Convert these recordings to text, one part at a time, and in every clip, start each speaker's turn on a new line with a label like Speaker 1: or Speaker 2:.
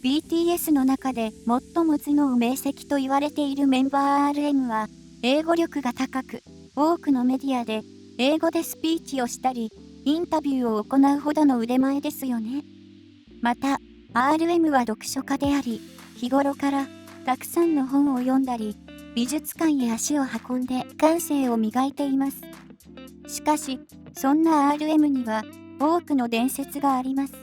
Speaker 1: BTS の中で最も頭脳明晰と言われているメンバー RM は、英語力が高く、多くのメディアで英語でスピーチをしたり、インタビューを行うほどの腕前ですよね。また、RM は読書家であり、日頃からたくさんの本を読んだり、美術館へ足を運んで感性を磨いています。しかし、そんな RM には多くの伝説があります。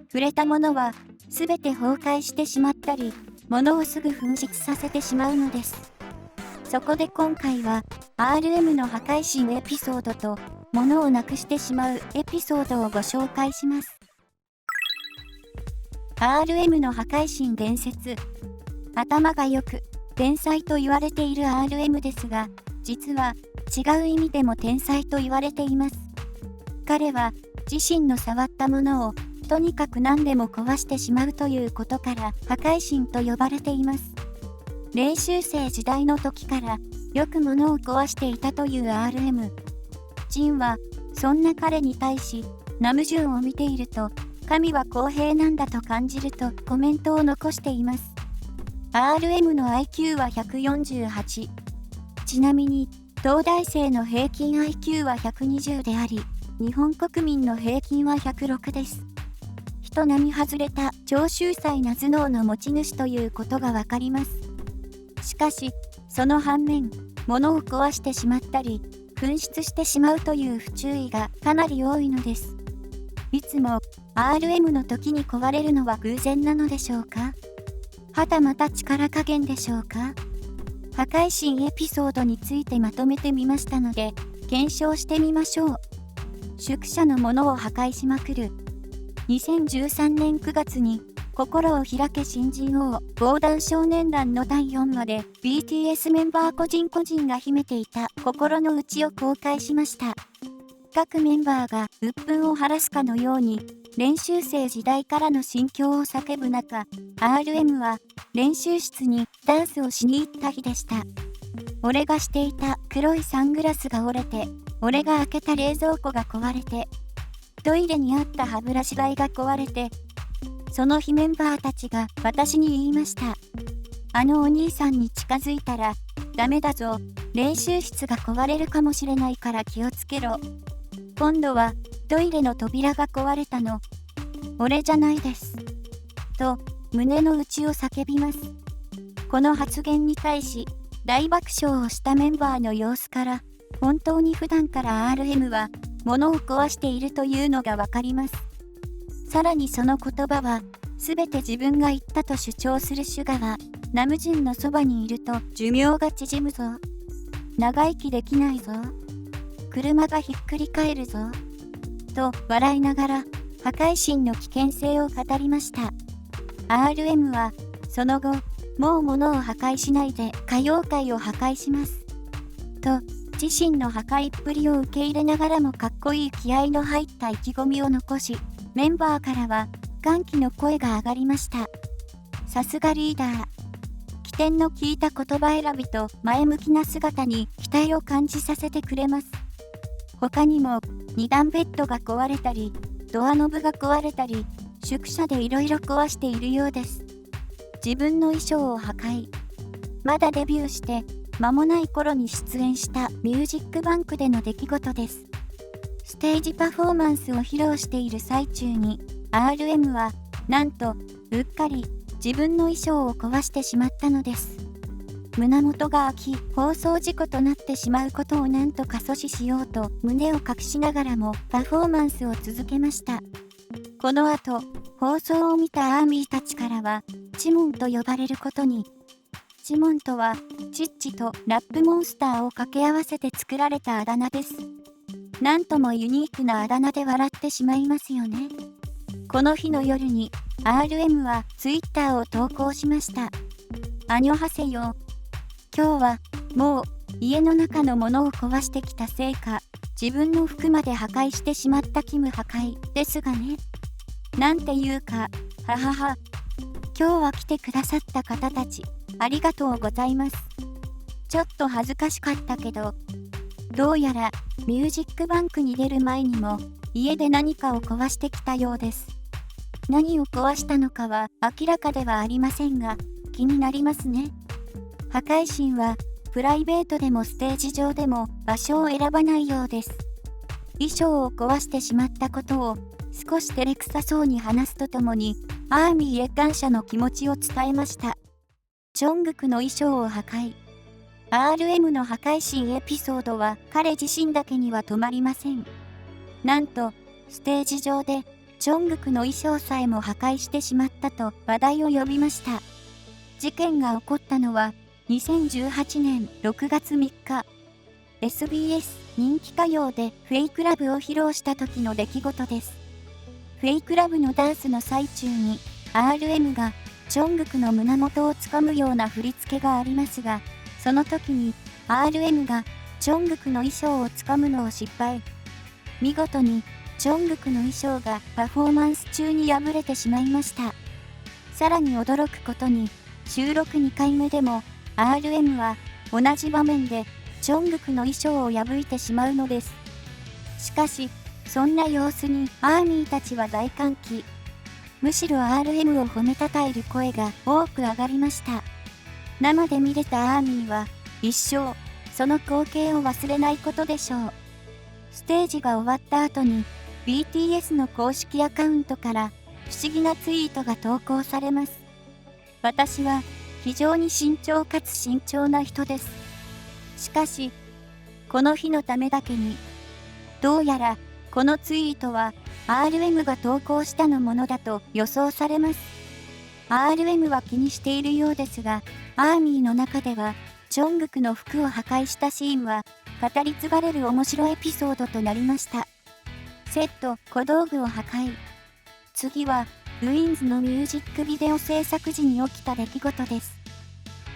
Speaker 1: 触れたものはすべて崩壊してしまったり、物をすぐ紛失させてしまうのです。そこで今回は RM の破壊神エピソードと物をなくしてしまうエピソードをご紹介します。RM の破壊神伝説。頭が良く天才と言われている RM ですが、実は違う意味でも天才と言われています。彼は自身の触ったものをとにかく何でも壊してしまうということから破壊神と呼ばれています。練習生時代の時からよく物を壊していたという RM。ジンはそんな彼に対しナムジュンを見ていると神は公平なんだと感じるとコメントを残しています。RM の IQ は148。ちなみに東大生の平均 IQ は120であり、日本国民の平均は106です。人並み外れた超秀才な頭脳の持ち主ということがわかります。しかし、その反面、物を壊してしまったり、紛失してしまうという不注意がかなり多いのです。いつも RM の時に壊れるのは偶然なのでしょうか？はたまた力加減でしょうか？破壊神エピソードについてまとめてみましたので、検証してみましょう。宿舎のものを破壊しまくる。2013年9月に、心を開け新人王防弾少年団の第4話で BTS メンバー個人個人が秘めていた心の内を公開しました。各メンバーが鬱憤を晴らすかのように練習生時代からの心境を叫ぶ中、RM は練習室にダンスをしに行った日でした。俺がしていた黒いサングラスが折れて、俺が開けた冷蔵庫が壊れて、トイレにあった歯ブラシ台が壊れて、その日メンバーたちが私に言いました。あのお兄さんに近づいたらダメだぞ。練習室が壊れるかもしれないから気をつけろ。今度はトイレの扉が壊れたの。俺じゃないです。と胸の内を叫びます。この発言に対し大爆笑をしたメンバーの様子から本当に普段から RM は物を壊しているというのがわかります。さらにその言葉は全て自分が言ったと主張するシュガはナムジンのそばにいると寿命が縮むぞ。長生きできないぞ。車がひっくり返るぞ。と笑いながら破壊神の危険性を語りました。RM はその後、もう物を破壊しないで歌謡界を破壊します。と自身の破壊っぷりを受け入れながらもかっこいい気合の入った意気込みを残し、メンバーからは歓喜の声が上がりました。さすがリーダー。起点の効いた言葉選びと前向きな姿に期待を感じさせてくれます。他にも2段ベッドが壊れたり、ドアノブが壊れたり、宿舎でいろいろ壊しているようです。自分の衣装を破壊。まだデビューして間もない頃に出演したミュージックバンクでの出来事です。ステージパフォーマンスを披露している最中に RM はなんとうっかり自分の衣装を壊してしまったのです。胸元が開き放送事故となってしまうことをなんとか阻止しようと胸を隠しながらもパフォーマンスを続けました。この後放送を見たアーミーたちからはチモンと呼ばれることに。チモンとはチッチとラップモンスターを掛け合わせて作られたあだ名です。なんともユニークなあだ名で笑ってしまいますよね。この日の夜に RM は Twitter を投稿しました。アニョハセヨ。今日はもう家の中のものを壊してきたせいか、自分の服まで破壊してしまったキム破壊ですがね。なんていうか、ははは。今日は来てくださった方たち、ありがとうございます。ちょっと恥ずかしかったけど、どうやらミュージックバンクに出る前にも家で何かを壊してきたようです。何を壊したのかは明らかではありませんが、気になりますね。破壊神は、プライベートでもステージ上でも場所を選ばないようです。衣装を壊してしまったことを少し照れくさそうに話すとともに、アーミーへ感謝の気持ちを伝えました。ジョングクの衣装を破壊。RM の破壊神エピソードは彼自身だけには止まりません。なんと、ステージ上で、ジョングクの衣装さえも破壊してしまったと話題を呼びました。事件が起こったのは、2018年6月3日、SBS 人気歌謡でフェイクラブを披露した時の出来事です。フェイクラブのダンスの最中に、RM がジョングクの胸元をつかむような振り付けがありますが、その時に RM がジョングクの衣装をつかむのを失敗。見事にジョングクの衣装がパフォーマンス中に破れてしまいました。さらに驚くことに、収録2回目でも RM は同じ場面でジョングクの衣装を破いてしまうのです。しかし、そんな様子にアーミーたちは大歓喜。むしろ RM を褒めたたえる声が多く上がりました。生で見れたアーミーは一生その光景を忘れないことでしょう。ステージが終わった後に BTS の公式アカウントから不思議なツイートが投稿されます。私は非常に慎重かつ慎重な人です。しかし、この日のためだけに、どうやらこのツイートは RM が投稿したのものだと予想されます。RM は気にしているようですが、アーミーの中では、ジョングクの服を破壊したシーンは、語り継がれる面白いエピソードとなりました。セット、小道具を破壊。次は、ウィンズのミュージックビデオ制作時に起きた出来事です。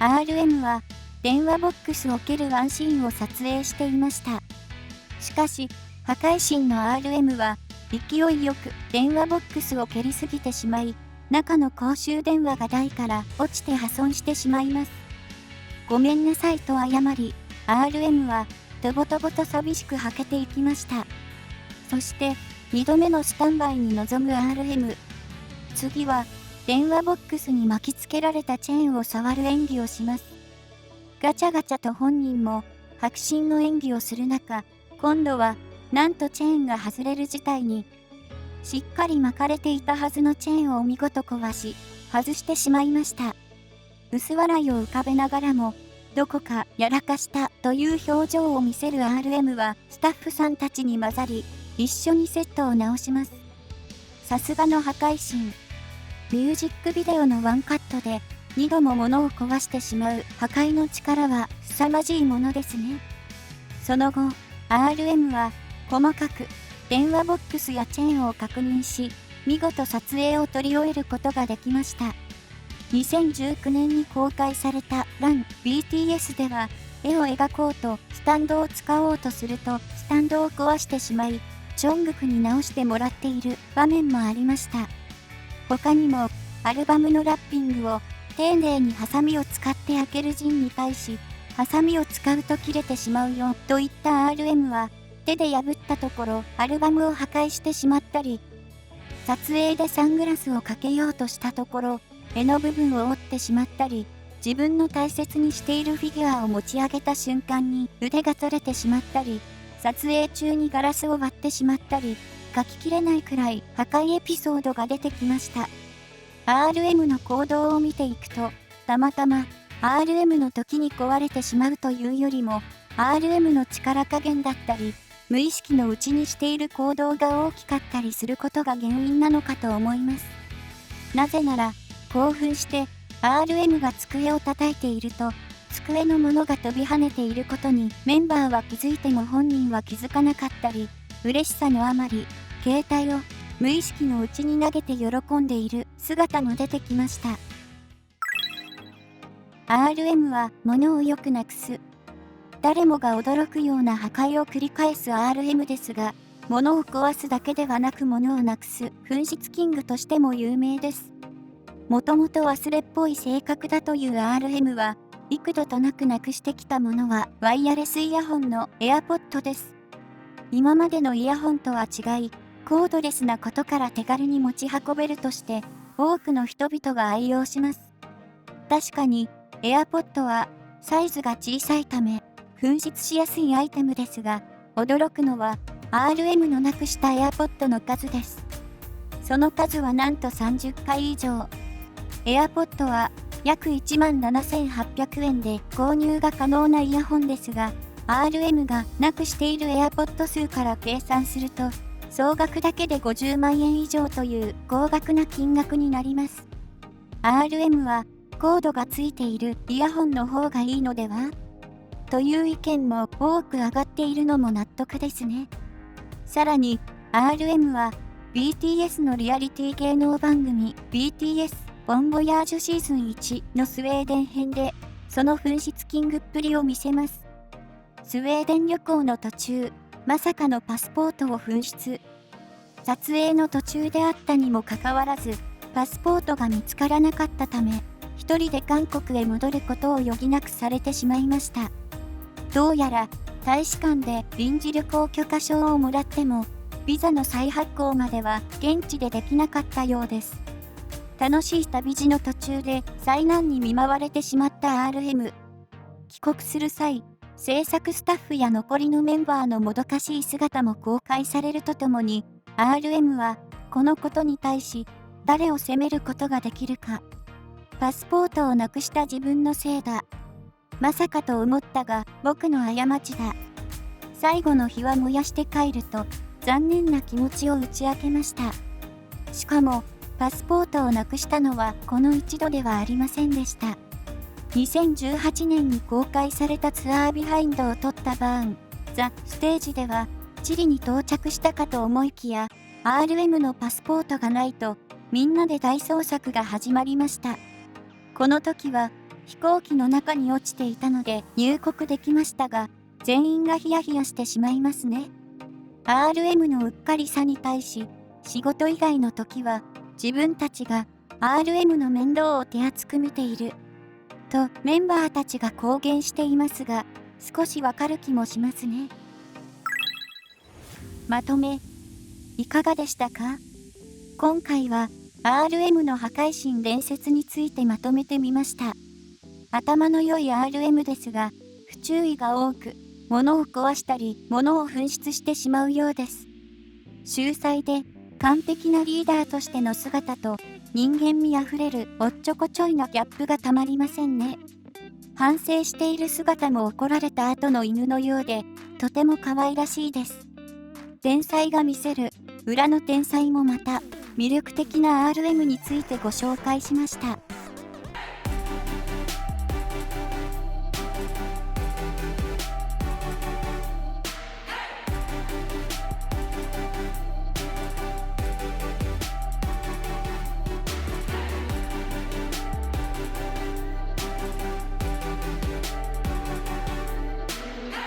Speaker 1: RM は、電話ボックスを蹴るワンシーンを撮影していました。しかし、破壊神の RM は、勢いよく電話ボックスを蹴りすぎてしまい、中の公衆電話が台から落ちて破損してしまいます。ごめんなさいと謝り、RM はとぼとぼと寂しくはけていきました。そして2度目のスタンバイに臨む RM。次は電話ボックスに巻きつけられたチェーンを触る演技をします。ガチャガチャと本人も迫真の演技をする中、今度はなんとチェーンが外れる事態に。しっかり巻かれていたはずのチェーンを見事壊し、外してしまいました。薄笑いを浮かべながらも、どこかやらかしたという表情を見せる RM はスタッフさんたちに混ざり、一緒にセットを直します。さすがの破壊神。ミュージックビデオのワンカットで、2度も物を壊してしまう破壊の力は凄まじいものですね。その後、RM は細かく、電話ボックスやチェーンを確認し、見事撮影を取り終えることができました。2019年に公開された RUN BTS では、絵を描こうとスタンドを使おうとすると、スタンドを壊してしまい、ジョングクに直してもらっている場面もありました。他にも、アルバムのラッピングを丁寧にハサミを使って開けるジンに対し、ハサミを使うと切れてしまうよといった RM は、手で破ったところアルバムを破壊してしまったり、撮影でサングラスをかけようとしたところ柄の部分を折ってしまったり、自分の大切にしているフィギュアを持ち上げた瞬間に腕が取れてしまったり、撮影中にガラスを割ってしまったり、書ききれないくらい破壊エピソードが出てきました。RM の行動を見ていくと、たまたま RM の時に壊れてしまうというよりも RM の力加減だったり、無意識のうちにしている行動が大きかったりすることが原因なのかと思います。なぜなら、興奮して RM が机を叩いていると、机のものが飛び跳ねていることにメンバーは気づいても本人は気づかなかったり、嬉しさのあまり、携帯を無意識のうちに投げて喜んでいる姿も出てきました。RM は物をよくなくす。誰もが驚くような破壊を繰り返す RM ですが、物を壊すだけではなく物をなくす紛失キングとしても有名です。もともと忘れっぽい性格だという RM は、幾度となくなくしてきたものはワイヤレスイヤホンの AirPod です。今までのイヤホンとは違い、コードレスなことから手軽に持ち運べるとして多くの人々が愛用します。確かに AirPod はサイズが小さいため紛失しやすいアイテムですが、驚くのは RM のなくした AirPod の数です。その数はなんと30回以上。AirPod は約17,800円で購入が可能なイヤホンですが、RM がなくしている AirPod 数から計算すると、総額だけで50万円以上という高額な金額になります。RM はコードがついているイヤホンの方がいいのではという意見も多く上がっているのも納得ですね。さらに RM は BTS のリアリティ芸能番組 BTS ボンボヤージュシーズン1のスウェーデン編でその紛失キングっぷりを見せます。スウェーデン旅行の途中、まさかのパスポートを紛失。撮影の途中であったにもかかわらず、パスポートが見つからなかったため、一人で韓国へ戻ることを余儀なくされてしまいました。どうやら、大使館で臨時旅行許可証をもらっても、ビザの再発行までは現地でできなかったようです。楽しい旅路の途中で災難に見舞われてしまった RM。帰国する際、制作スタッフや残りのメンバーのもどかしい姿も公開されるとともに、RM はこのことに対し誰を責めることができるか。パスポートをなくした自分のせいだ。まさかと思ったが僕の過ちだ。最後の日は燃やして帰ると残念な気持ちを打ち明けました。しかもパスポートをなくしたのはこの一度ではありませんでした。2018年に公開されたツアービハインドを撮ったバーン・ザ・ステージではチリに到着したかと思いきや RM のパスポートがないとみんなで大捜索が始まりました。この時は飛行機の中に落ちていたので入国できましたが全員がヒヤヒヤしてしまいますね。RM のうっかりさに対し仕事以外の時は自分たちが RM の面倒を手厚く見ているとメンバーたちが公言していますが、少しわかる気もしますね。まとめ、いかがでしたか？今回は RM の破壊神伝説についてまとめてみました。頭の良い RM ですが、不注意が多く、物を壊したり、物を紛失してしまうようです。秀才で完璧なリーダーとしての姿と、人間味あふれるおっちょこちょいなギャップがたまりませんね。反省している姿も怒られた後の犬のようで、とても可愛らしいです。天才が見せる裏の天才もまた魅力的な RM についてご紹介しました。